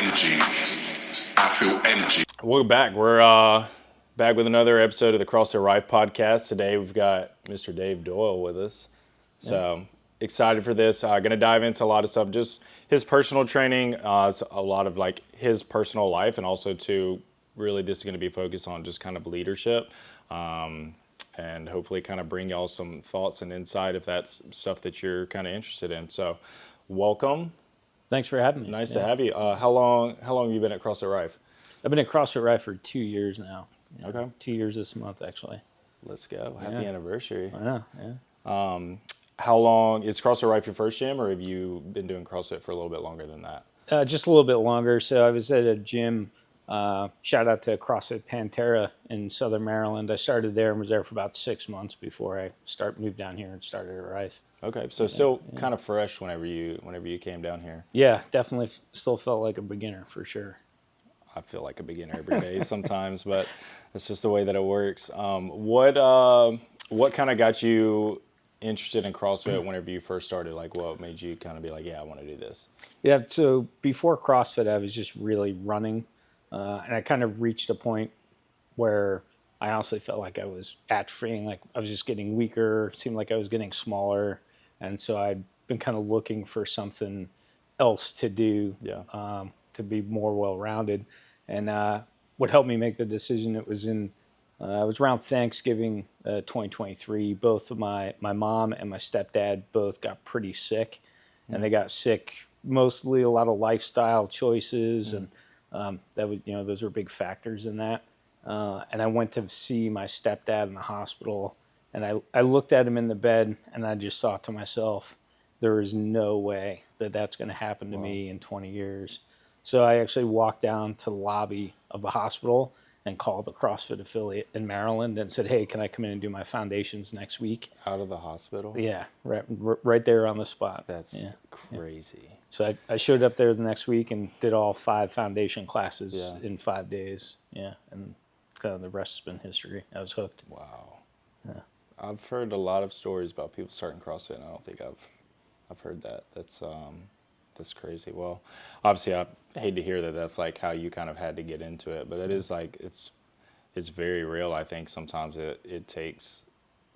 energy. I feel energy. Welcome back. We're back with another episode of the CrossFit Rife podcast. Today we've got Mr. Dave Doyle with us. So excited for this. Going to dive into a lot of stuff, just his personal training, it's a lot of like his personal life, and also to really this is going to be focused on just kind of leadership, and hopefully kind of bring y'all some thoughts and insight if that's stuff that you're kind of interested in. So welcome. Thanks for having me. Nice to have you. How long have you been at CrossFit Rife? I've been at CrossFit Rife for 2 years now. Okay. 2 years this month, actually. Let's go. Happy anniversary. I know, yeah. How long, is CrossFit Rife your first gym, or have you been doing CrossFit for a little bit longer than that? Just a little bit longer. So I was at a gym, shout out to CrossFit Pantera in Southern Maryland. I started there and was there for about 6 months before I moved down here and started at Rife. Okay, so still kind of fresh whenever you came down here. Yeah, definitely still felt like a beginner for sure. I feel like a beginner every day sometimes, but it's just the way that it works. What kind of got you interested in CrossFit whenever you first started? Like, what made you kind of be like, yeah, I want to do this? Yeah, so before CrossFit, I was just really running, and I kind of reached a point where I honestly felt like I was atrophying, like I was just getting weaker, seemed like I was getting smaller, and so I'd been kind of looking for something else to do, to be more well-rounded. And what helped me make the decision, it was around Thanksgiving 2023. Both of my mom and my stepdad both got pretty sick, and they got sick mostly a lot of lifestyle choices, and that was, those were big factors in that. And I went to see my stepdad in the hospital, and I looked at him in the bed, and I just thought to myself, there is no way that that's going to happen to me in 20 years. So I actually walked down to the lobby of the hospital and called the CrossFit affiliate in Maryland and said, hey, can I come in and do my foundations next week? Out of the hospital? Yeah, right there on the spot. That's crazy. Yeah. So I showed up there the next week and did all 5 foundation classes in 5 days. Yeah, and kind of the rest has been history. I was hooked. Wow. Yeah. I've heard a lot of stories about people starting CrossFit, and I don't think I've heard that. That's crazy. Well, obviously, I hate to hear that that's like how you kind of had to get into it, but it is like it's very real. I think sometimes it takes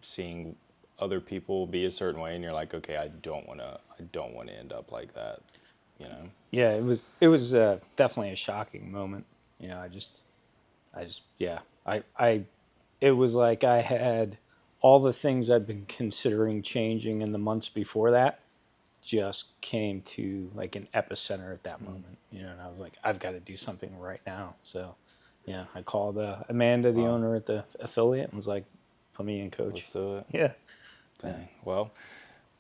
seeing other people be a certain way, and you're like, okay, I don't want to end up like that, Yeah, it was definitely a shocking moment. It was like I had all the things I'd been considering changing in the months before that just came to like an epicenter at that moment, and I was like, I've got to do something right now. So, yeah, I called Amanda, the owner at the affiliate, and was like, put me in, coach. Let's do it. Yeah. Dang. Well,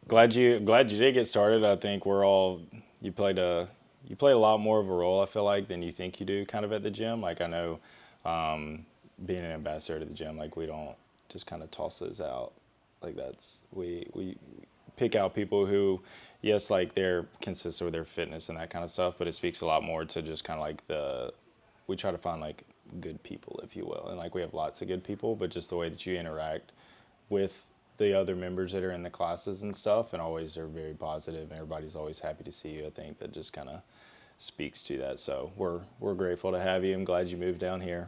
glad you did get started. I think you played a lot more of a role, I feel like, than you think you do kind of at the gym. Like, I know being an ambassador to the gym, like, we don't just kind of toss those out. Like, we pick out people who, yes, like they're consistent with their fitness and that kind of stuff, but it speaks a lot more to just kind of like we try to find like good people, if you will. And like, we have lots of good people, but just the way that you interact with the other members that are in the classes and stuff, and always are very positive, and everybody's always happy to see you. I think that just kind of speaks to that. So we're grateful to have you. I'm glad you moved down here.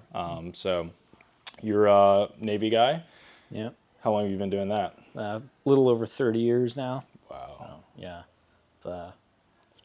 So you're a Navy guy. Yeah. How long have you been doing that? A little over 30 years now. Wow. Yeah.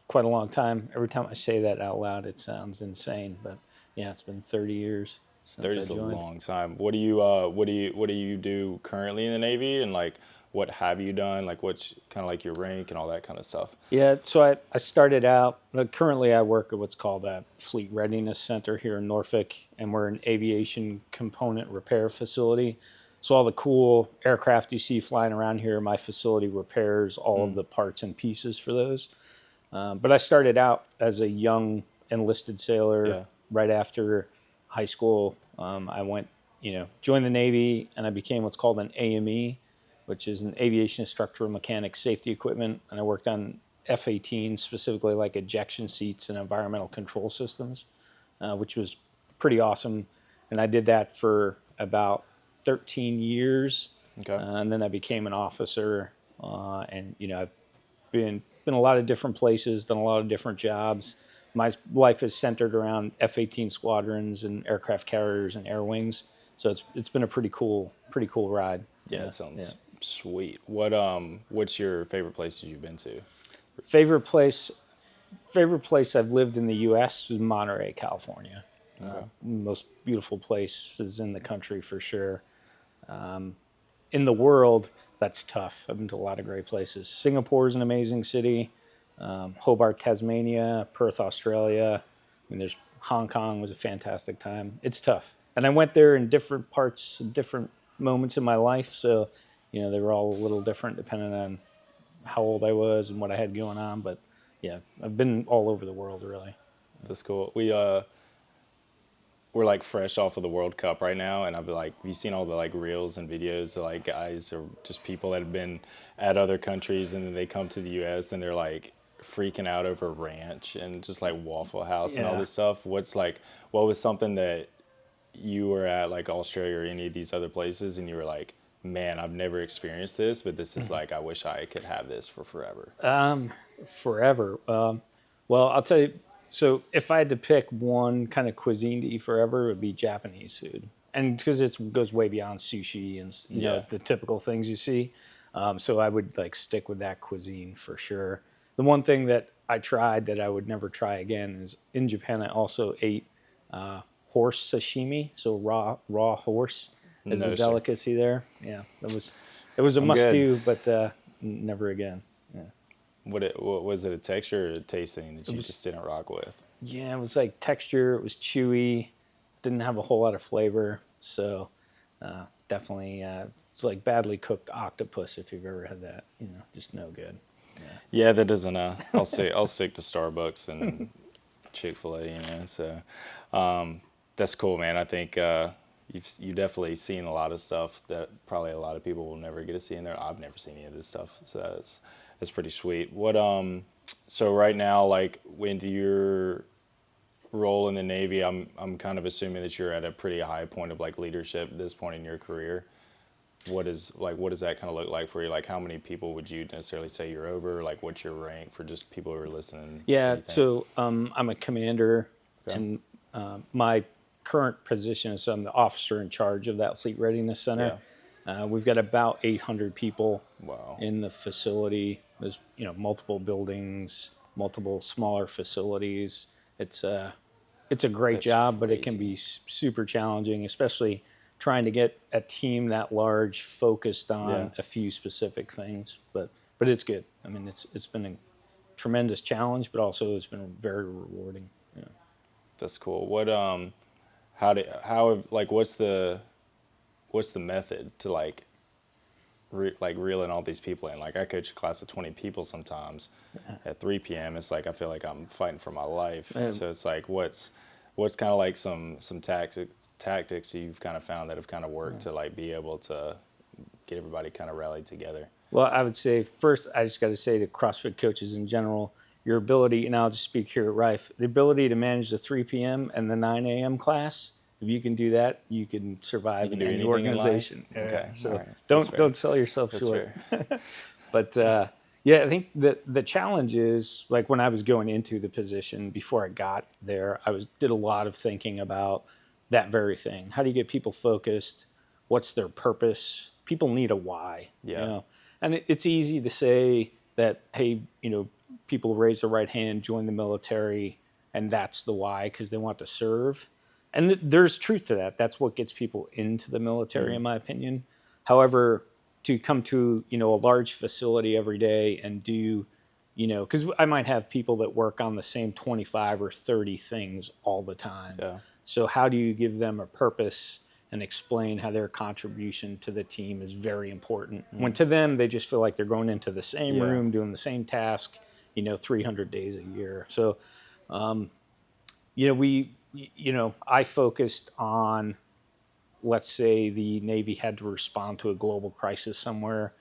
Quite a long time. Every time I say that out loud, it sounds insane, but yeah, it's been 30 years since 30 I is a joined. long time. What do you do currently in the Navy, and like what have you done? Like, what's kind of like your rank and all that kind of stuff? Yeah, so I started out, currently I work at what's called a Fleet Readiness Center here in Norfolk, and we're an aviation component repair facility. So all the cool aircraft you see flying around here, my facility repairs all of the parts and pieces for those. But I started out as a young enlisted sailor right after high school. I went, joined the Navy, and I became what's called an AME, which is an aviation structural mechanics safety equipment. And I worked on F-18, specifically like ejection seats and environmental control systems, which was pretty awesome. And I did that for about 13 years. Okay. And then I became an officer. And, I've been a lot of different places, done a lot of different jobs. my life is centered around F-18 squadrons and aircraft carriers and air wings. So it's been a pretty cool ride. Yeah, it sounds sweet. What's your favorite places you've been to? Favorite place I've lived in the U.S. is Monterey, California. Most beautiful places in the country for sure. In the world, that's tough. I've been to a lot of great places. Singapore is an amazing city. Hobart, Tasmania, Perth, Australia. I mean, there's Hong Kong was a fantastic time. It's tough, and I went there in different parts, different moments in my life. So, they were all a little different depending on how old I was and what I had going on. But yeah, I've been all over the world really. That's cool. We're like fresh off of the World Cup right now, and I've been like, have you seen all the like reels and videos of like guys or just people that have been at other countries and then they come to the U.S. and they're like freaking out over ranch and just like Waffle House and all this stuff. What was something that you were at like Australia or any of these other places and you were like, man, I've never experienced this, but this is like, I wish I could have this for forever. Forever. Well, I'll tell you. So if I had to pick one kind of cuisine to eat forever, it would be Japanese food, and because it goes way beyond sushi and the typical things you see. So I would like stick with that cuisine for sure. The one thing that I tried that I would never try again is in Japan. I also ate horse sashimi, so raw horse as a delicacy there. Yeah, it was a must do, but never again. Yeah. What was it, a texture or a tasting that you just didn't rock with? Yeah, it was like texture. It was chewy, didn't have a whole lot of flavor. So definitely, it's like badly cooked octopus if you've ever had that. Just no good. Yeah, that doesn't. I'll stick to Starbucks and Chick-fil-A. So that's cool, man. I think you've definitely seen a lot of stuff that probably a lot of people will never get to see in there. I've never seen any of this stuff, so that's pretty sweet. So right now, like, into your role in the Navy, I'm kind of assuming that you're at a pretty high point of like leadership at this point in your career. What does that kind of look like for you? Like, how many people would you necessarily say you're over? Like, what's your rank for just people who are listening? Yeah, so I'm a commander, and my current position is I'm the officer in charge of that Fleet Readiness Center. Yeah. We've got about 800 people in the facility. There's multiple buildings, multiple smaller facilities. It's a great job, but it can be super challenging, especially trying to get a team that large focused on a few specific things. But it's good. I mean, it's been a tremendous challenge, but also it's been very rewarding. Yeah. That's cool. What's the method to like reeling all these people in? Like, I coach a class of 20 people sometimes. At 3 p.m. it's like I feel like I'm fighting for my life. So it's like, what's kind of like some tactics you've kind of found that have kind of worked to like be able to get everybody kind of rallied together? Well, I would say first, I just got to say to CrossFit coaches in general, your ability, and I'll just speak here at Rife, the ability to manage the 3 p.m. and the 9 a.m. class. If you can do that, you can survive in any organization. Okay. So don't sell yourself short. But I think the challenge is, like, when I was going into the position before I got there, did a lot of thinking about that very thing. How do you get people focused? What's their purpose? People need a why. Yeah. And it's easy to say that, hey, people raise their right hand, join the military, and that's the why, because they want to serve. And there's truth to that. That's what gets people into the military, in my opinion. However, to come to, a large facility every day and do, because I might have people that work on the same 25 or 30 things all the time. Yeah. So how do you give them a purpose and explain how their contribution to the team is very important? When to them, they just feel like they're going into the same room, doing the same task, 300 days a year. So, I focused on, let's say the Navy had to respond to a global crisis somewhere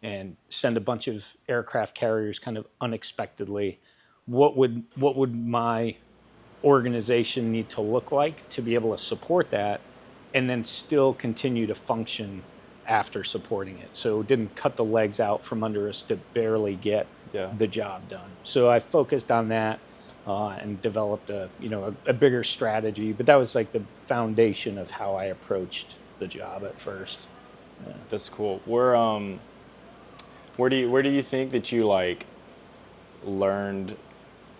and send a bunch of aircraft carriers kind of unexpectedly. What would my organization need to look like to be able to support that and then still continue to function after supporting it? So it didn't cut the legs out from under us to barely get the job done. So I focused on that. and developed a bigger strategy. But that was like the foundation of how I approached the job at first. That's cool. Where do you think that you like learned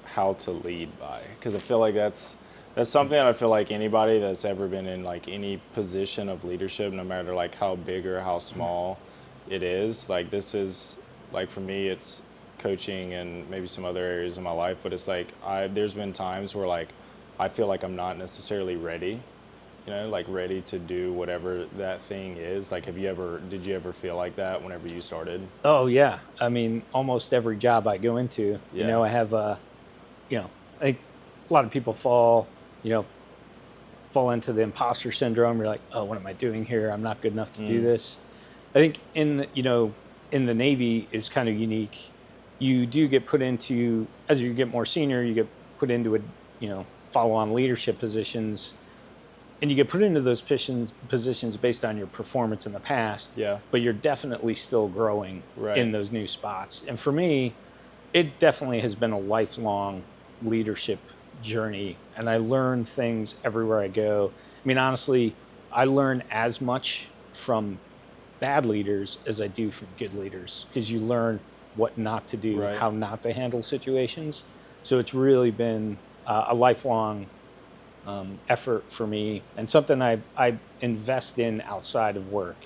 how to lead by? Because I feel like that's something that I feel like anybody that's ever been in like any position of leadership, no matter like how big or how small it is, like this is like for me, it's coaching and maybe some other areas of my life, but it's like there's been times where like I feel like I'm not necessarily ready, like ready to do whatever that thing is. Like, did you ever feel like that whenever you started? Oh yeah, I mean, almost every job I go into, Yeah. I have I think a lot of people you know, fall into the imposter syndrome. You're like, oh, what am I doing here? I'm not good enough to do this. I think in the Navy is kind of unique. You do get put into, as you get more senior, you get put into follow on leadership positions, and you get put into those positions based on your performance in the past. Yeah. But you're definitely still growing Right. in those new spots. And for me, it definitely has been a lifelong leadership journey, and I learn things everywhere I go. I mean, honestly, I learn as much from bad leaders as I do from good leaders, because you learn what not to do, Right. how not to handle situations. So it's really been a lifelong effort for me, and something I invest in outside of work,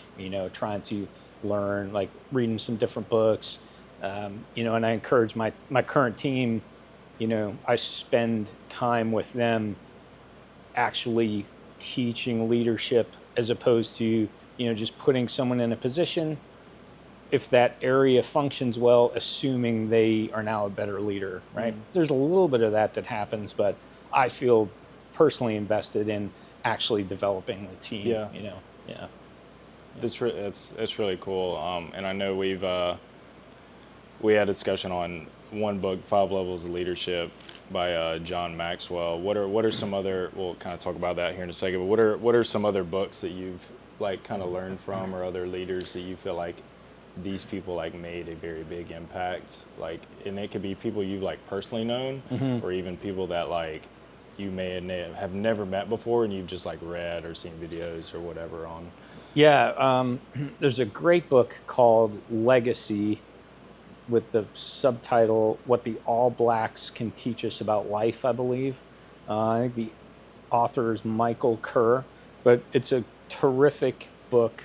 trying to learn, like reading some different books, and I encourage my current team, I spend time with them actually teaching leadership, as opposed to, just putting someone in a position, if that area functions well, assuming they are now a better leader, right? There's a little bit of that happens, but I feel personally invested in actually developing the team. Yeah. Yeah. That's really cool. And I know we had a discussion on one book, Five Levels of Leadership by John Maxwell. What are some other? We'll kind of talk about that here in a second. But what are some other books that you've like kind of learned from, or other leaders that you feel like these people like made a very big impact? Like, and it could be people you've like personally known, or even people that like you may have never met before, and you've just like read or seen videos or whatever on. Yeah. There's a great book called Legacy, with the subtitle "What the All Blacks Can Teach Us About Life," I believe. I think the author is Michael Kerr, but it's a terrific book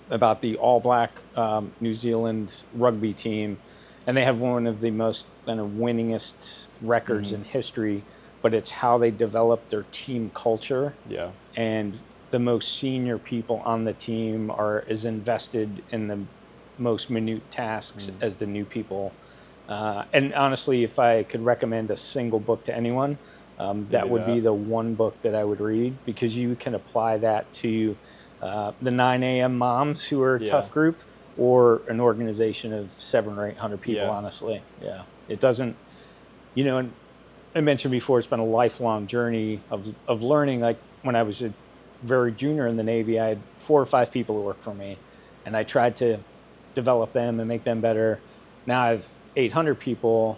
about the All Black New Zealand rugby team, and they have one of the most kind of winningest records in history. But it's how they develop their team culture. Yeah. And the most senior people on the team are as invested in the most minute tasks as the new people. And honestly, if I could recommend a single book to anyone, that would be the one book that I would read, because you can apply that to the 9 a.m. moms who are a tough group, or an organization of 700 or 800 people. Honestly, it doesn't. And I mentioned before, it's been a lifelong journey of learning. Like when I was a very junior in the Navy, I had 4 or 5 people who worked for me, and I tried to develop them and make them better. Now I have 800 people,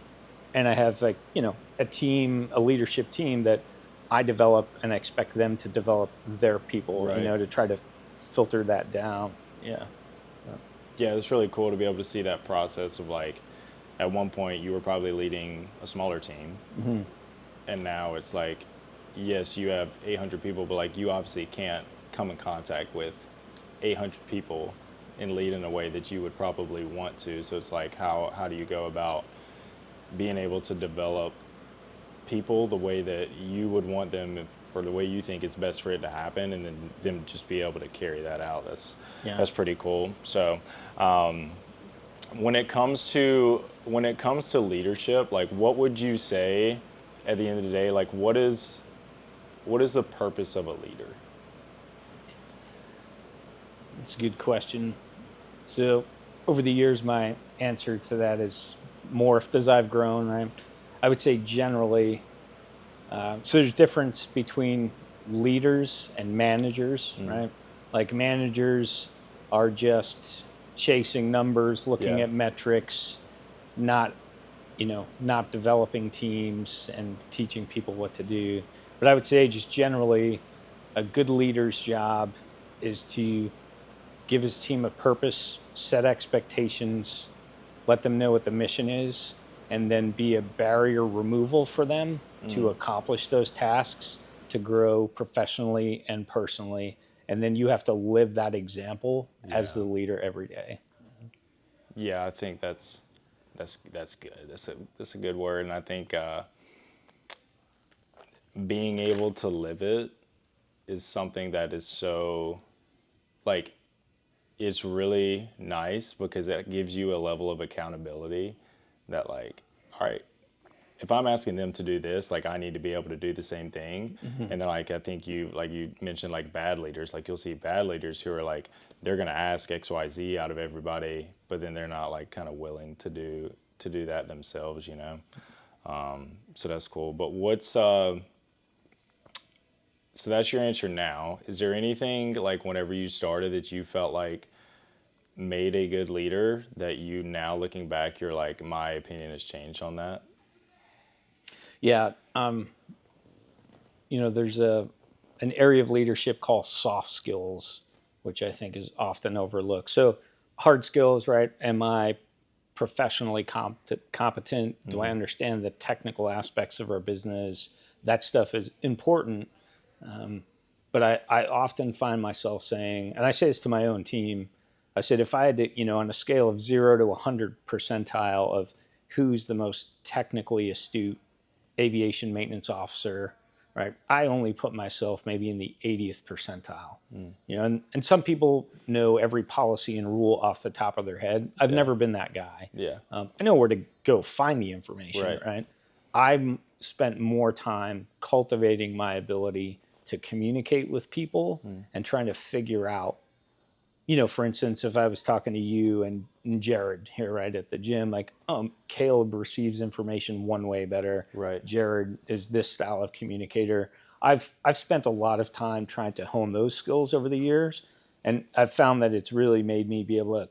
and I have a team, a leadership team that I develop, and I expect them to develop their people, Right. to try to filter that down. Yeah. Yeah, it's really cool to be able to see that process of like, at one point you were probably leading a smaller team, and now it's like, yes, you have 800 people, but like you obviously can't come in contact with 800 people and lead in a way that you would probably want to. So it's like, how do you go about being able to develop people the way that you would want them, or the way you think it's best for it to happen, and then them just be able to carry that out? That's pretty cool. So when it comes to leadership, like what would you say at the end of the day, like what is the purpose of a leader? It's a good question. So over the years, my answer to that has morphed as I've grown. Right? I would say generally, so there's difference between leaders and managers, right? Like managers are just chasing numbers, looking at metrics, not not developing teams and teaching people what to do. But I would say just generally, a good leader's job is to give his team a purpose, set expectations, let them know what the mission is, and then be a barrier removal for them to accomplish those tasks, to grow professionally and personally. And then you have to live that example as Yeah. the leader every day. Yeah, I think that's good. That's a good word, and I think being able to live it is something that is so like it's really nice because it gives you a level of accountability that like, all right, if I'm asking them to do this, like I need to be able to do the same thing. Mm-hmm. And then like I think you mentioned like bad leaders, like you'll see bad leaders who are like they're gonna ask XYZ out of everybody, but then they're not like kind of willing to do that themselves, you know. So that's cool. But what's so that's your answer now. Is there anything like whenever you started that you felt like made a good leader that you now looking back, you're like, my opinion has changed on that? Yeah, there's an area of leadership called soft skills, which I think is often overlooked. So, hard skills, right? Am I professionally competent? Do I understand the technical aspects of our business? That stuff is important. But I often find myself saying, and I say this to my own team, I said, if I had to, on a scale of 0 to 100 percentile of who's the most technically astute aviation maintenance officer, right? I only put myself maybe in the 80th percentile. And some people know every policy and rule off the top of their head. I've Yeah. never been that guy. Yeah. I know where to go find the information, Right. right? I've spent more time cultivating my ability to communicate with people and trying to figure out, for instance, if I was talking to you and Jared here right at the gym, like, Caleb receives information one way better. Right. Jared is this style of communicator. I've spent a lot of time trying to hone those skills over the years, and I've found that it's really made me be able to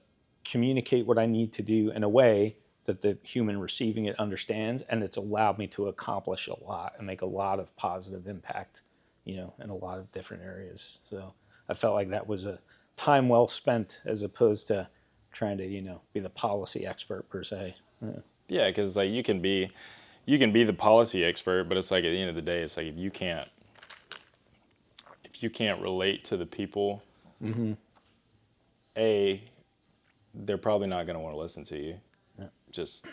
communicate what I need to do in a way that the human receiving it understands, and it's allowed me to accomplish a lot and make a lot of positive impact, in a lot of different areas. So I felt like that was a time well spent as opposed to trying to, be the policy expert per se. Yeah, because like you can be the policy expert, but it's like at the end of the day, it's like if you can't relate to the people, A, they're probably not going to want to listen to you. Yeah. Just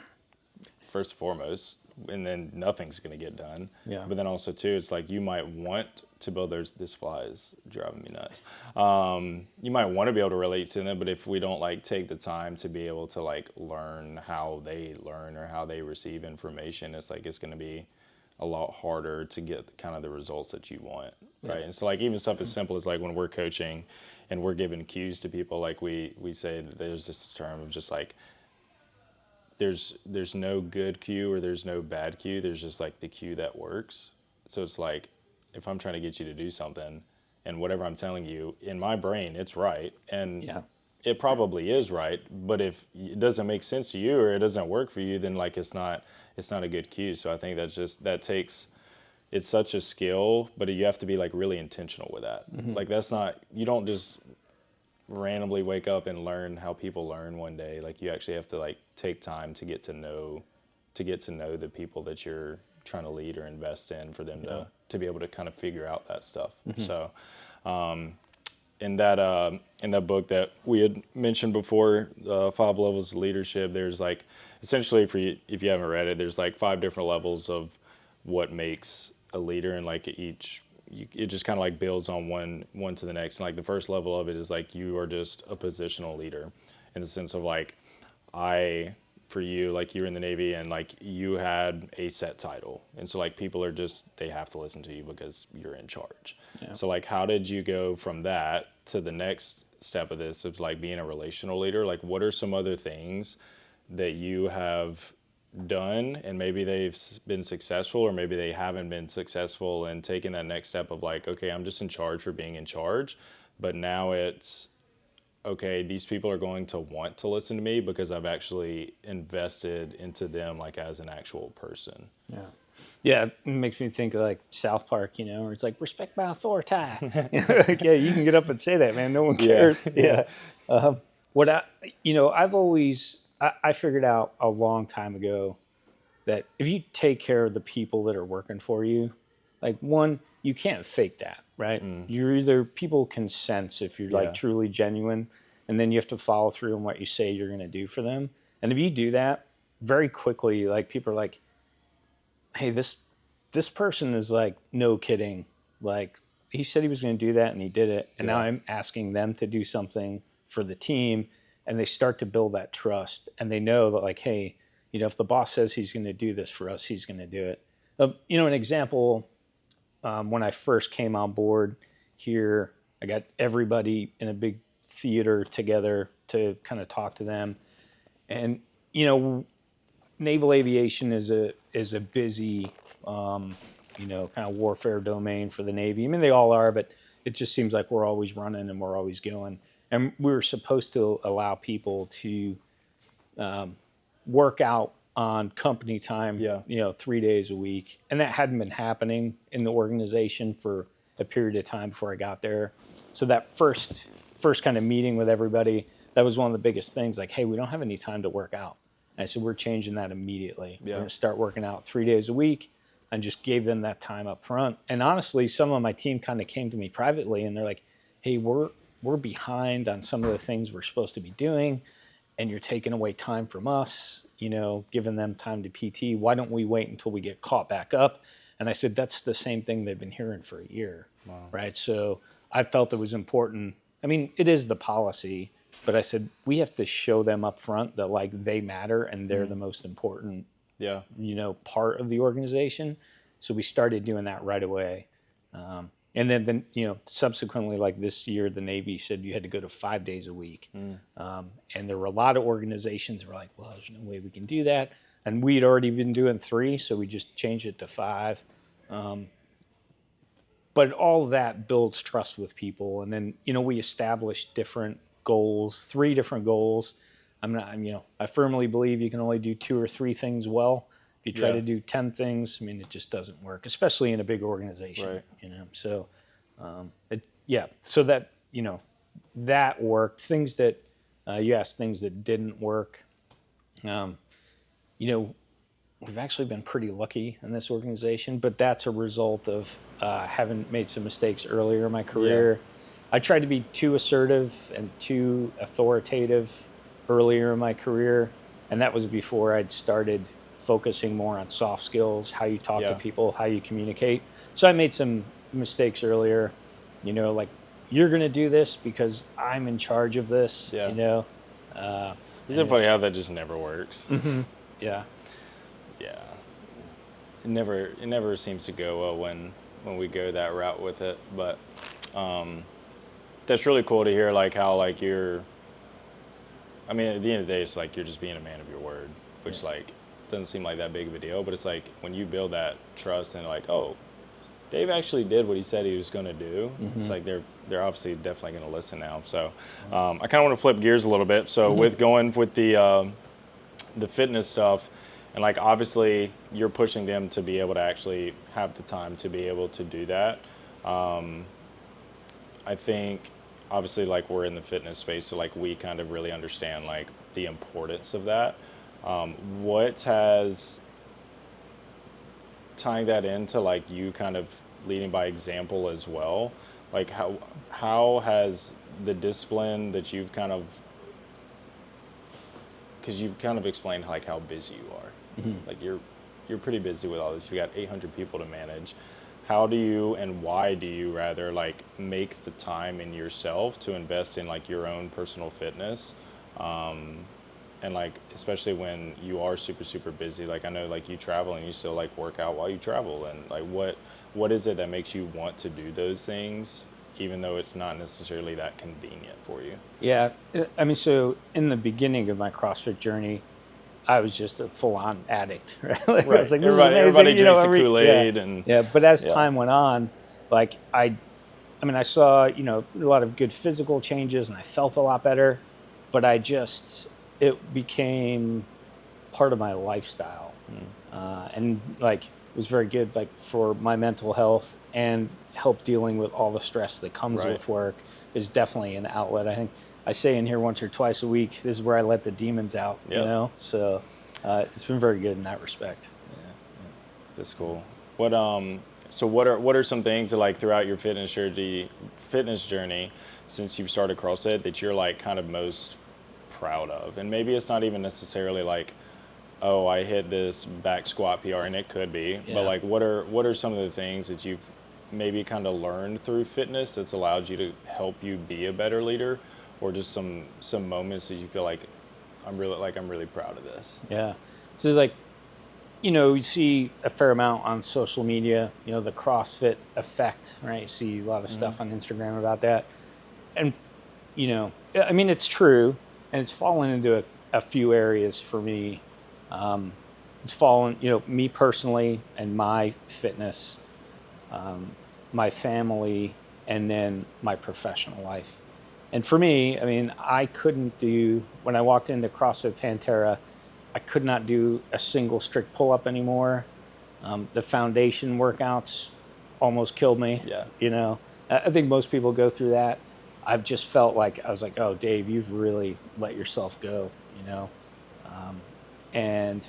first and foremost, and then nothing's going to get done. Yeah. But then also too, it's like you might want to build this fly is driving me nuts. You might want to be able to relate to them, but if we don't like take the time to be able to like learn how they learn or how they receive information, it's like it's going to be a lot harder to get kind of the results that you want, right? And so like even stuff as simple as like when we're coaching and we're giving cues to people, like we say that there's this term of just like there's no good cue or there's no bad cue. There's just like the cue that works. So it's like if I'm trying to get you to do something and whatever I'm telling you in my brain, it's right. And Yeah. it probably is right. But if it doesn't make sense to you or it doesn't work for you, then like it's not a good cue. So I think it's such a skill, but you have to be like really intentional with that. Like you don't just randomly wake up and learn how people learn one day. Like you actually have to like take time to get to know the people that you're trying to lead or invest in for them to be able to kind of figure out that stuff. So in that book that we had mentioned before, 5 Levels of Leadership, there's like essentially for you, if you haven't read it, there's like 5 different levels of what makes a leader, and like it just kind of like builds on one to the next. And like the first level of it is like you are just a positional leader in the sense of like for you, like you're in the Navy and like you had a set title. And so like people are they have to listen to you because you're in charge. Yeah. So like how did you go from that to the next step of this of like being a relational leader? Like what are some other things that you have done and maybe they've been successful or maybe they haven't been successful in taking that next step of like, okay, I'm just in charge for being in charge, but now it's okay, these people are going to want to listen to me because I've actually invested into them like as an actual person. Yeah. Yeah, it makes me think of like South Park, where it's like respect my authority. Like, yeah, you can get up and say that, man. No one cares. Yeah. What I've always I figured out a long time ago that if you take care of the people that are working for you, like one, you can't fake that, right? You're either people can sense if you're like Yeah. truly genuine, and then you have to follow through on what you say you're going to do for them. And if you do that, very quickly, like people are like, hey, this person is like, no kidding. Like he said he was going to do that and he did it. And now Yeah. I'm asking them to do something for the team. And they start to build that trust. And they know that, like, hey, if the boss says he's going to do this for us, he's going to do it. An example, when I first came on board here, I got everybody in a big theater together to kind of talk to them. And, naval aviation is a busy, kind of warfare domain for the Navy. I mean, they all are, but it just seems like we're always running and we're always going. And we were supposed to allow people to work out on company time, 3 days a week. And that hadn't been happening in the organization for a period of time before I got there. So that first kind of meeting with everybody, that was one of the biggest things. Like, hey, we don't have any time to work out. And I said, we're changing that immediately. Yeah. We're going to start working out 3 days a week, and just gave them that time up front. And honestly, some of my team kind of came to me privately and they're like, hey, we're behind on some of the things we're supposed to be doing, and you're taking away time from us, giving them time to PT. Why don't we wait until we get caught back up? And I said, that's the same thing they've been hearing for a year. Wow. Right? So I felt it was important. I mean, it is the policy, but I said, we have to show them up front that like they matter and they're the most important, part of the organization. So we started doing that right away. And then, subsequently, like this year, the Navy said you had to go to 5 days a week. And there were a lot of organizations that were like, well, there's no way we can do that. And we'd already been doing 3, so we just changed it to 5. But all of that builds trust with people. And then, we established different goals, 3 different goals. I firmly believe you can only do 2 or 3 things well. If you try to do 10 things, it just doesn't work, especially in a big organization. Right. So, so that, that worked. Things that, you asked things that didn't work. We've actually been pretty lucky in this organization, but that's a result of having made some mistakes earlier in my career. Yeah. I tried to be too assertive and too authoritative earlier in my career, and that was before I'd started focusing more on soft skills, how you talk to people, how you communicate. So I made some mistakes earlier, like, you're going to do this because I'm in charge of this, Isn't it funny how that just never works? Mm-hmm. Yeah. Yeah. It never seems to go well when we go that route with it. But that's really cool to hear, like, how, like, at the end of the day, it's like you're just being a man of your word, which, like, doesn't seem like that big of a deal. But it's like when you build that trust and like, oh, Dave actually did what he said he was going to do. Mm-hmm. It's like they're obviously definitely going to listen now. So I kind of want to flip gears a little bit. So with going with the fitness stuff, and like obviously you're pushing them to be able to actually have the time to be able to do that. I think obviously like we're in the fitness space, so like we kind of really understand like the importance of that. What has tying that into like you kind of leading by example as well, like how has the discipline that you've kind of, because you've kind of explained like how busy you are, like you're pretty busy with all this, you got 800 people to manage. How do you, and why do you rather like make the time in yourself to invest in like your own personal fitness? And like, especially when you are super, super busy, like I know like you travel and you still like work out while you travel, and like what is it that makes you want to do those things, even though it's not necessarily that convenient for you? Yeah. I mean, so in the beginning of my CrossFit journey, I was just a full-on addict, right? Like, right. I was like, everybody drinks the Kool-Aid. But as time went on, like I I mean, I saw, you know, a lot of good physical changes and I felt a lot better, but it became part of my lifestyle. And like, it was very good, like for my mental health and help dealing with all the stress that comes Right. with work is definitely an outlet. I think I say in here once or twice a week, this is where I let the demons out, you Yep. know? So it's been very good in that respect. That's cool. So what are some things that like throughout your fitness journey since you've started CrossFit that you're like kind of most proud of? And maybe it's not even necessarily like, oh, I hit this back squat PR, and it could be, Yeah. but like what are some of the things that you've maybe kind of learned through fitness that's allowed you to help you be a better leader, or just some moments that you feel like I'm really proud of this? Yeah. So like, you know, you see a fair amount on social media, you know, the CrossFit effect, right? You see a lot of stuff on Instagram about that. And, you know, I mean, it's true. And it's fallen into a few areas for me. It's fallen, you know, me personally and my fitness, my family, and then my professional life. And for me, I mean, when I walked into CrossFit Pantera, I could not do a single strict pull up anymore. The foundation workouts almost killed me. Yeah. You know, I think most people go through that. I've just felt like I was like, oh, Dave, you've really let yourself go, you know. And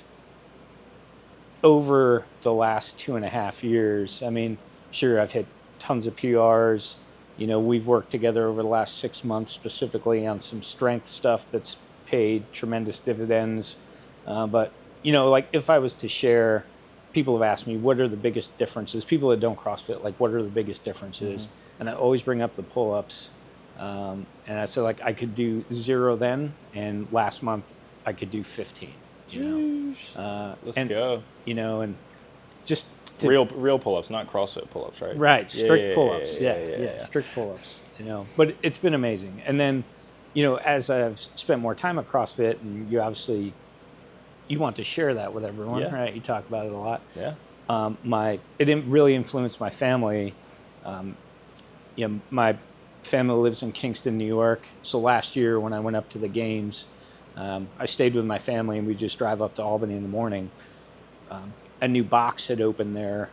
over the last 2.5 years, I mean, sure, I've hit tons of PRs. You know, we've worked together over the last 6 months specifically on some strength stuff that's paid tremendous dividends. But, you know, like if I was to share, people have asked me, what are the biggest differences? People that don't CrossFit, like, what are the biggest differences? And I always bring up the pull ups. And I said, like, I could do 0 then, and last month I could do 15. You know, Let's and go. you know, and just Real pull-ups, not CrossFit pull-ups, right? right, strict Yeah, pull-ups, yeah, yeah, yeah, yeah, yeah. strict pull-ups. You know, but it's been amazing. And then, you know, as I've spent more time at CrossFit, and you want to share that with everyone, Yeah. right? You talk about it a lot. Yeah. Really influenced my family. You know, my family lives in Kingston, New York. So last year when I went up to the games, I stayed with my family and we just drive up to Albany in the morning. A new box had opened there,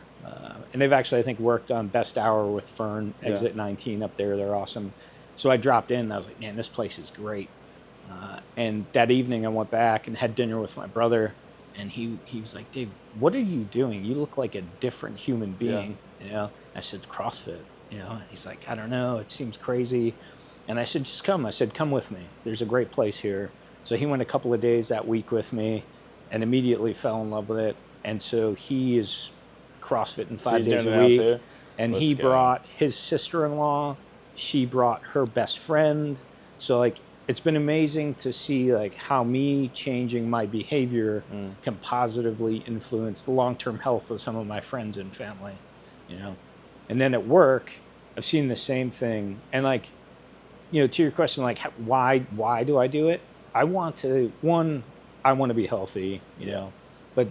and they've actually, I think, worked on Best Hour with Fern, Exit 19 up there. They're awesome. So I dropped in and I was like, man, this place is great. And that evening I went back and had dinner with my brother, and he was like, Dave, what are you doing? You look like a different human being. You know, I said, CrossFit. You know, and he's like, I don't know, it seems crazy. And I said, just come. I said, come with me. There's a great place here. So he went a couple of days that week with me and immediately fell in love with it. And so he is CrossFitting 5 he's days doing a it now week. too? And Let's he go. brought his sister-in-law. She brought her best friend. So like, it's been amazing to see like how me changing my behavior can positively influence the long-term health of some of my friends and family, you know. And then at work, I've seen the same thing. And like, you know, to your question, like why do I do it? I want to be healthy, you know. But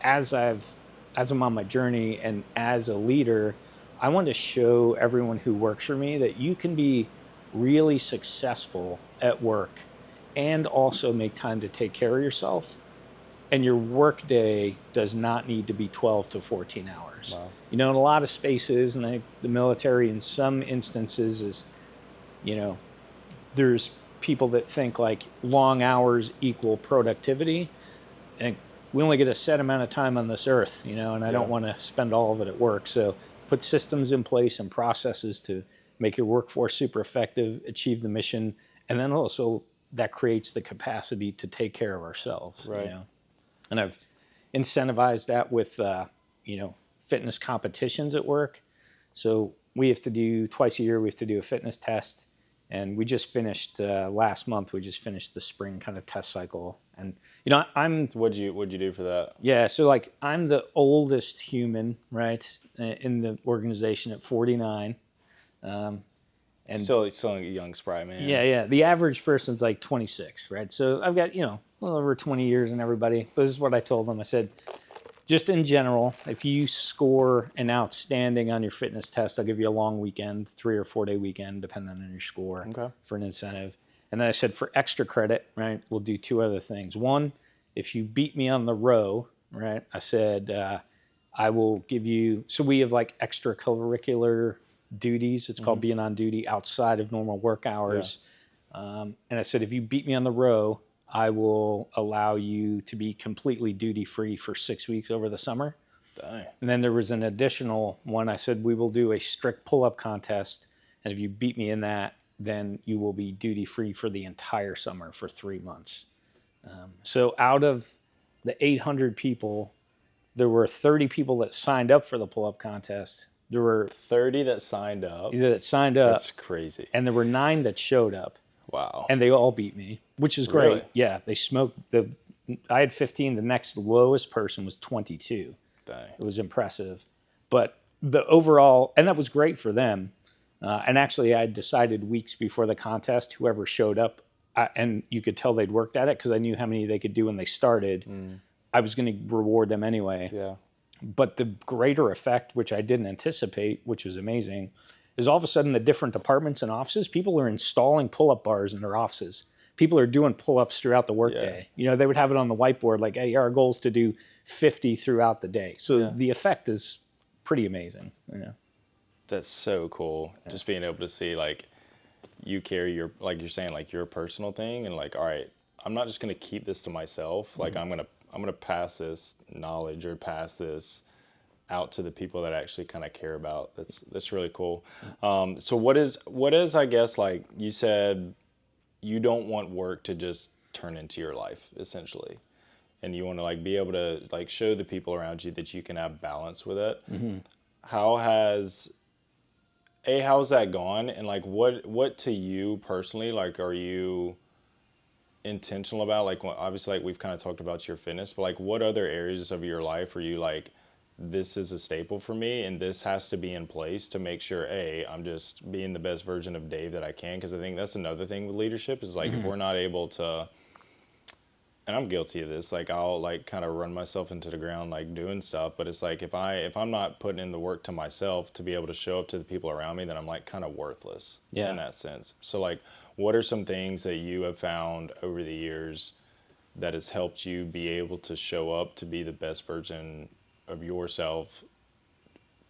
as I'm on my journey and as a leader, I want to show everyone who works for me that you can be really successful at work and also make time to take care of yourself. And your work day does not need to be 12 to 14 hours. Wow. You know, in a lot of spaces, and the military in some instances is, you know, there's people that think like long hours equal productivity. And we only get a set amount of time on this earth, you know, and I don't want to spend all of it at work. So put systems in place and processes to make your workforce super effective, achieve the mission, and then also that creates the capacity to take care of ourselves. Right. You know? And I've incentivized that with, you know, fitness competitions at work. So we have to do twice a year, we have to do a fitness test. And we just finished last month. We just finished the spring kind of test cycle, and you know What'd you do for that? yeah. So like I'm the oldest human, right, in the organization at 49. And Still a young spry man. yeah. The average person's like 26, right? So I've got, you know, a little over 20 years in everybody. But this is what I told them. I said, Just in general, if you score an outstanding on your fitness test, I'll give you a long weekend, 3 or 4 day weekend, depending on your score, Okay. for an incentive. And then I said for extra credit, right, we'll do 2 other things. One, if you beat me on the row, right, I said I will give you. So we have like extracurricular duties. It's called being on duty outside of normal work hours. And I said if you beat me on the row, I will allow you to be completely duty free for 6 weeks over the summer. Dang. And then there was an additional one. I said, we will do a strict pull up contest. And if you beat me in that, then you will be duty free for the entire summer for 3 months. So out of the 800 people, there were 30 people that signed up for the pull up contest. There were 30 that signed up. that signed up, That's crazy. and there were 9 that showed up. Wow. And they all beat me, which is great. Really? Yeah, they smoked. I had 15. The next lowest person was 22. Dang. It was impressive. But the overall, and that was great for them. And actually, I decided weeks before the contest, whoever showed up, and you could tell they'd worked at it because I knew how many they could do when they started. I was going to reward them anyway. Yeah. But the greater effect, which I didn't anticipate, which was amazing, is all of a sudden the different departments and offices, people are installing pull-up bars in their offices. People are doing pull-ups throughout the workday. You know, they would have it on the whiteboard like, hey, our goal is to do 50 throughout the day. So the effect is pretty amazing. You know? That's so cool. Just being able to see like you carry your, like you're saying, like your personal thing and like, all right, I'm not just going to keep this to myself. Like I'm going to pass this knowledge or pass this out to the people that actually kind of care about. That's really cool. So what is I guess, like you said, you don't want work to just turn into your life essentially, and you want to like be able to like show the people around you that you can have balance with it. How's that gone, and like what to you personally, like are you intentional about, like obviously like we've kind of talked about your fitness, but like what other areas of your life are you like, this is a staple for me and this has to be in place to make sure I'm just being the best version of Dave that I can? Because I think that's another thing with leadership is like if we're not able to, and I'm guilty of this, like I'll like kind of run myself into the ground like doing stuff, but it's like if I'm not putting in the work to myself to be able to show up to the people around me, then I'm like kind of worthless in that sense. So like what are some things that you have found over the years that has helped you be able to show up to be the best version of yourself,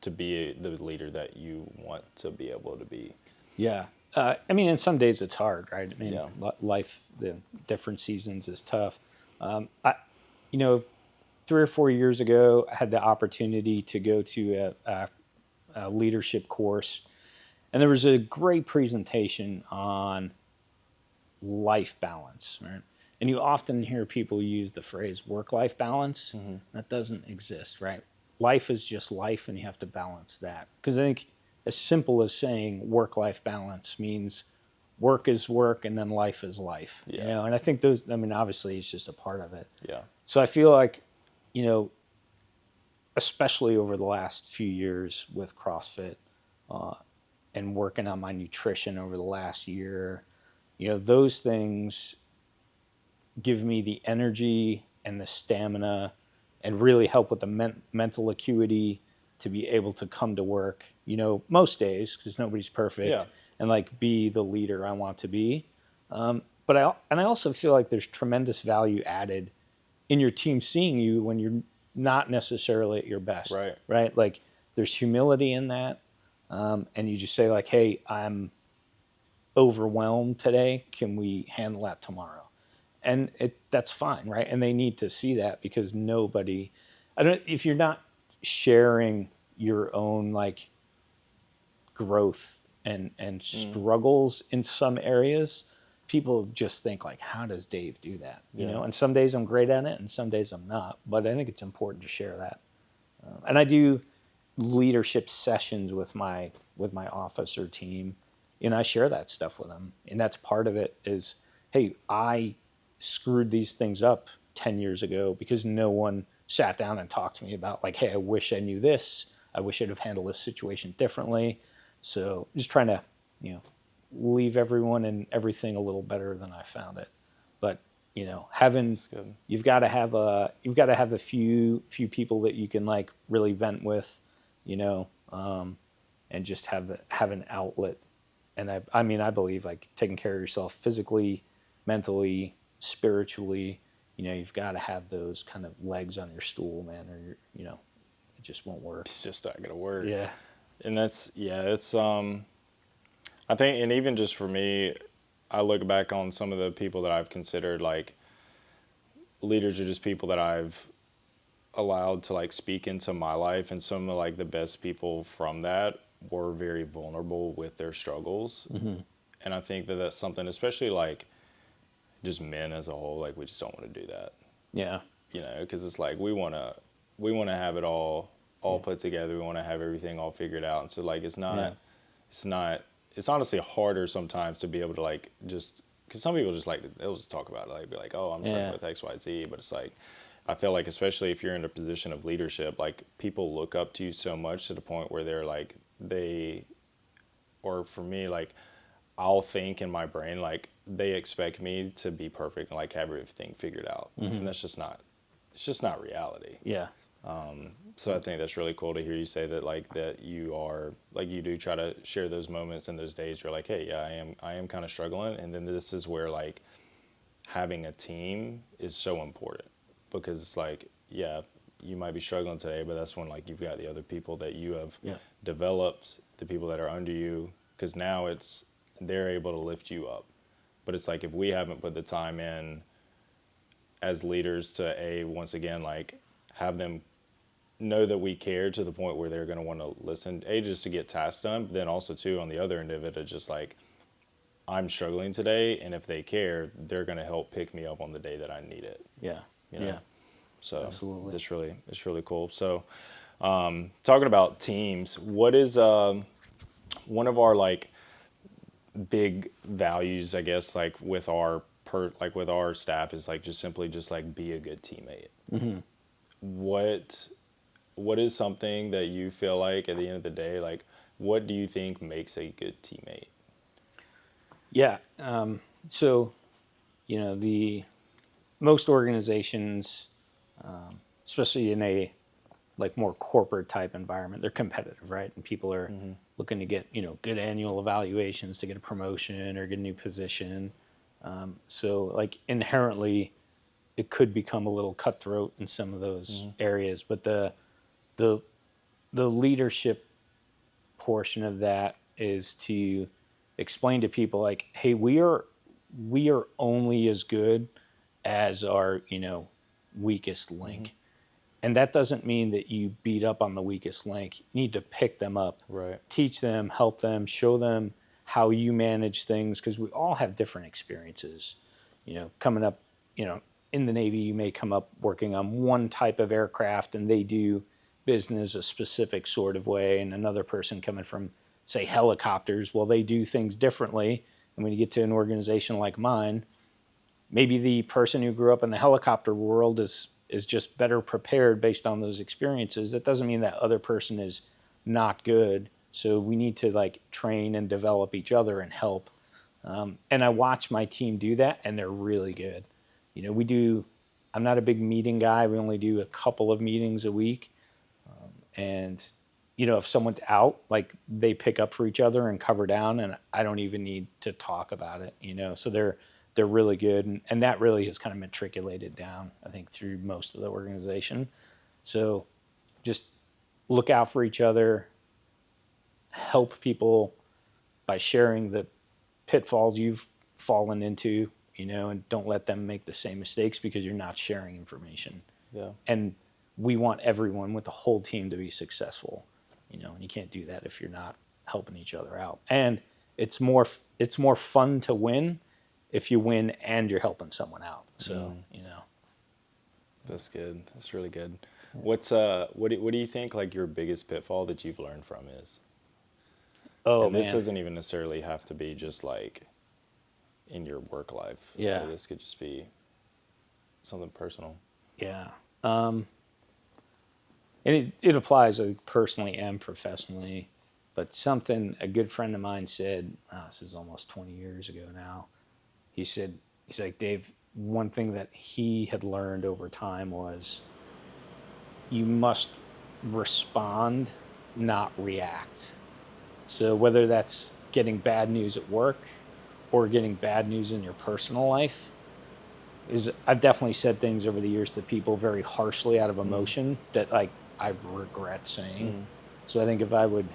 to be the leader that you want to be able to be? Yeah. I mean, in some days it's hard, right? I mean, Yeah. life, the different seasons is tough. You know, 3 or 4 years ago, I had the opportunity to go to a leadership course, and there was a great presentation on life balance, right? And you often hear people use the phrase work-life balance. That doesn't exist, right? Life is just life, and you have to balance that. Because I think as simple as saying work-life balance means work is work and then life is life. Yeah. You know? And I think those, I mean, obviously it's just a part of it. Yeah. So I feel like, you know, especially over the last few years with CrossFit and working on my nutrition over the last year, you know, those things give me the energy and the stamina and really help with the mental acuity to be able to come to work, you know, most days, because nobody's perfect, and like be the leader I want to be. But I also feel like there's tremendous value added in your team seeing you when you're not necessarily at your best. Right? Like there's humility in that. And you just say like, hey, I'm overwhelmed today. Can we handle that tomorrow? And that's fine, right? And they need to see that because if you're not sharing your own like growth and struggles in some areas, people just think like, how does Dave do that? You know, and some days I'm great at it and some days I'm not, but I think it's important to share that. And I do leadership sessions with my officer team, and I share that stuff with them. And that's part of it is, hey, I screwed these things up 10 years ago because no one sat down and talked to me about like, hey, I wish I knew this. I wish I'd have handled this situation differently. So just trying to, you know, leave everyone and everything a little better than I found it. But having good. you've got to have a few people that you can like really vent with, you know, and just have an outlet. And I mean, I believe like taking care of yourself physically, mentally, spiritually, you've got to have those kind of legs on your stool, man, or it just won't work. It's just not gonna work. Yeah. And that's yeah, it's I think, and even just for me, I look back on some of the people that I've considered like leaders are just people that I've allowed to like speak into my life, and some of like the best people from that were very vulnerable with their struggles. And I think that that's something, especially like just men as a whole, like we just don't want to do that, Yeah. because it's like we want to have it all put together. We want to have everything all figured out, and so like it's not Yeah. it's not it's honestly harder sometimes to be able to like just because some people just like they'll just talk about it, like be like, oh, I'm struggling Yeah. with XYZ, but it's like I feel like especially if you're in a position of leadership, like people look up to you so much to the point where they're like or for me, like I'll think in my brain like they expect me to be perfect and like have everything figured out, and that's just not it's just not reality. Yeah. So I think that's really cool to hear you say that, like that you are like you do try to share those moments and those days where like, hey, yeah, I am kind of struggling, and then this is where like having a team is so important because it's like, yeah, you might be struggling today, but that's when like you've got the other people that you have Yeah. developed, the people that are under you, because now they're able to lift you up. But it's like if we haven't put the time in as leaders to once again like have them know that we care to the point where they're going to want to listen, just to get tasks done, but then also too on the other end of it, it's just like I'm struggling today, and if they care, they're going to help pick me up on the day that I need it. Yeah. You know? Yeah. So Absolutely. it's really cool. So talking about teams, what is one of our like big values, I guess, like with our with our staff is like just simply just like be a good teammate. What is something that you feel like at the end of the day, like what do you think makes a good teammate? Yeah. So, the most organizations, especially in a like more corporate type environment, they're competitive, right? And people are looking to get, good annual evaluations to get a promotion or get a new position. So like inherently it could become a little cutthroat in some of those areas, but the the leadership portion of that is to explain to people like, hey, we are only as good as our weakest link. And that doesn't mean that you beat up on the weakest link. You need to pick them up, Right. teach them, help them, show them how you manage things, because we all have different experiences. Coming up, in the Navy, you may come up working on one type of aircraft and they do business a specific sort of way, and another person coming from, say, helicopters, well, they do things differently. And when you get to an organization like mine, maybe the person who grew up in the helicopter world is just better prepared based on those experiences. That doesn't mean that other person is not good. So we need to like train and develop each other and help. And I watch my team do that, and they're really good. We do. I'm not a big meeting guy. We only do a couple of meetings a week, and if someone's out, like they pick up for each other and cover down, and I don't even need to talk about it. So they're really good, and that really has kind of matriculated down, I think, through most of the organization. So just look out for each other, help people by sharing the pitfalls you've fallen into, and don't let them make the same mistakes because you're not sharing information. Yeah. And we want everyone with the whole team to be successful, and you can't do that if you're not helping each other out. And it's more fun to win if you win and you're helping someone out. So, That's good. That's really good. What do you think like your biggest pitfall that you've learned from is? Oh, And this man. doesn't even necessarily have to be just like in your work life. Yeah. This could just be something personal. Yeah. And it applies like, personally and professionally. But something a good friend of mine said, this is almost 20 years ago now. He's like, Dave, one thing that he had learned over time was you must respond, not react. So whether that's getting bad news at work or getting bad news in your personal life, is I've definitely said things over the years to people very harshly out of emotion that like I regret saying. So I think if I would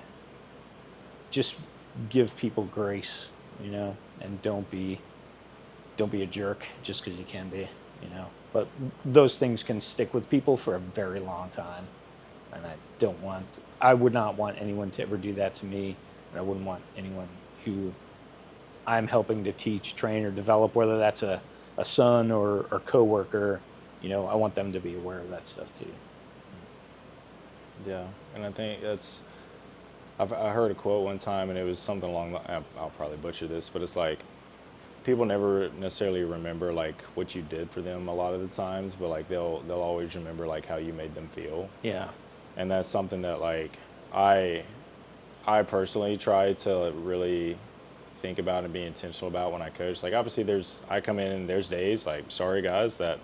just give people grace, and don't be a jerk just because you can be, But those things can stick with people for a very long time, and I would not want anyone to ever do that to me, and I wouldn't want anyone who I'm helping to teach, train, or develop, whether that's a son or coworker, I want them to be aware of that stuff too. Yeah, and I think I heard a quote one time, and it was something along I'll probably butcher this, but it's like, people never necessarily remember like what you did for them a lot of the times, but like they'll always remember like how you made them feel. Yeah. And that's something that like I personally try to really think about and be intentional about when I coach. Like obviously I come in and there's days like, sorry guys, that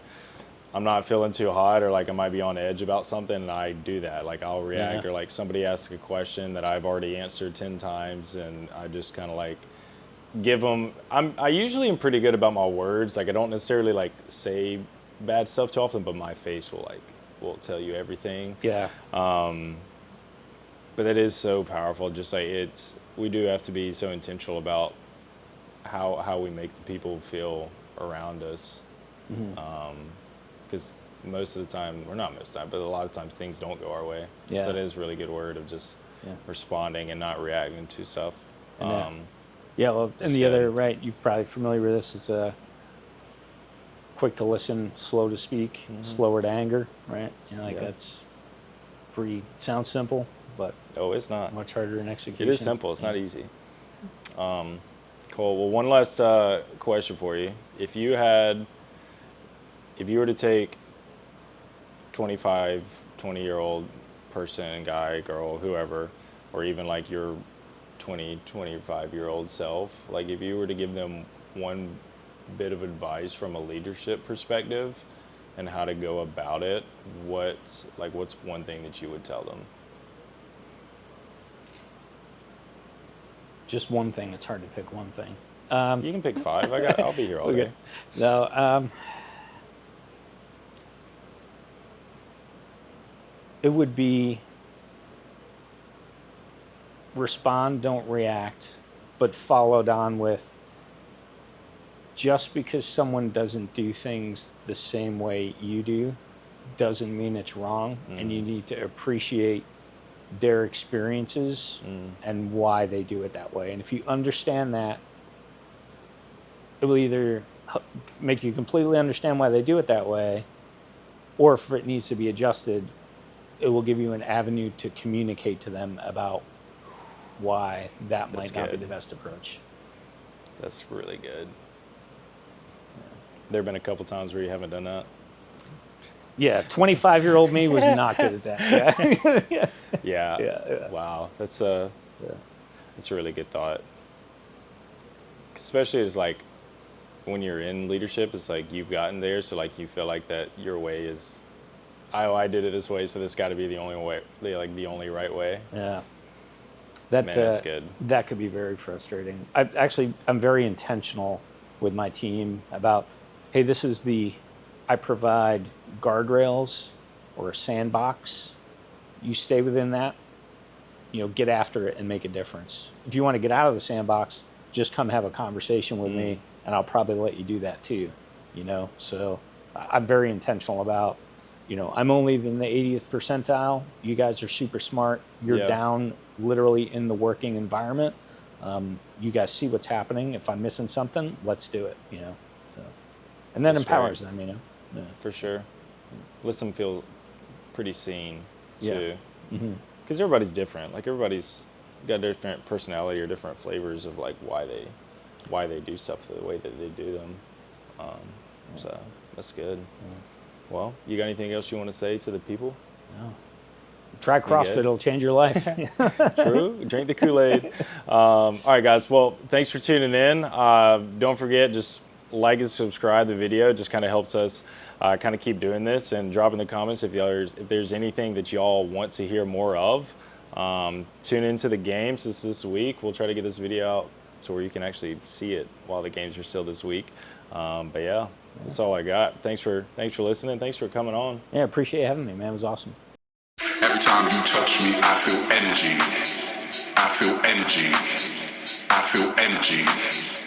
I'm not feeling too hot, or like I might be on edge about something, and I do that. Like I'll react, or like somebody asks a question that I've already answered 10 times, and I just kind of like give them. I usually am pretty good about my words. Like I don't necessarily like say bad stuff too often, but my face will tell you everything. Yeah. But that is so powerful. Just like we do have to be so intentional about how we make the people feel around us. Because most of the time, or not most of the time, but a lot of times things don't go our way. Yeah. So that is a really good word of just responding and not reacting to stuff. Yeah, well, and the other, right, you're probably familiar with this, is quick to listen, slow to speak, slower to anger, right? That's sounds simple, but it's not. Much harder in execution. It is simple. It's not easy. Cool. Well, one last question for you. If you were to take 20-year-old person, guy, girl, whoever, or even like your 25-year-old self, like if you were to give them one bit of advice from a leadership perspective and how to go about it, what's one thing that you would tell them? Just one thing. It's hard to pick one thing. You can pick 5. I'll be here all day. No, it would be respond, don't react, but followed on with, just because someone doesn't do things the same way you do doesn't mean it's wrong, and you need to appreciate their experiences and why they do it that way. And if you understand that, it will either make you completely understand why they do it that way, or if it needs to be adjusted, it will give you an avenue to communicate to them about why that might not be the best approach. That's really good. There have been a couple times where you haven't done that? Yeah, 25-year-old me was not good at that. Yeah. Wow, that's a really good thought. Especially as like when you're in leadership, it's like you've gotten there, so like you feel like that your way is, I did it this way, so this got to be the only way, like the only right way. Yeah. That's good. That could be very frustrating. I'm very intentional with my team about, hey, I provide guardrails or a sandbox. You stay within that, get after it and make a difference. If you want to get out of the sandbox, just come have a conversation with me, and I'll probably let you do that too, So I'm very intentional about, I'm only in the 80th percentile. You guys are super smart. You're down literally in the working environment. You guys see what's happening. If I'm missing something, let's do it, So, and that empowers them, Yeah. For sure. Lets them feel pretty seen too. Yeah. Because everybody's different. Like everybody's got different personality or different flavors of like why they do stuff the way that they do them. So that's good. Well, you got anything else you want to say to the people? No. Try CrossFit, it'll change your life. True. Drink the Kool-Aid. All right, guys. Well, thanks for tuning in. Don't forget, just like and subscribe the video. It just kind of helps us kind of keep doing this, and drop in the comments if there's anything that y'all want to hear more of. Tune into the games this week. We'll try to get this video out to where you can actually see it while the games are still this week. But yeah, that's all I got. Thanks for listening. Thanks for coming on. Yeah, appreciate you having me, man. It was awesome. Every time you touch me, I feel energy. I feel energy. I feel energy.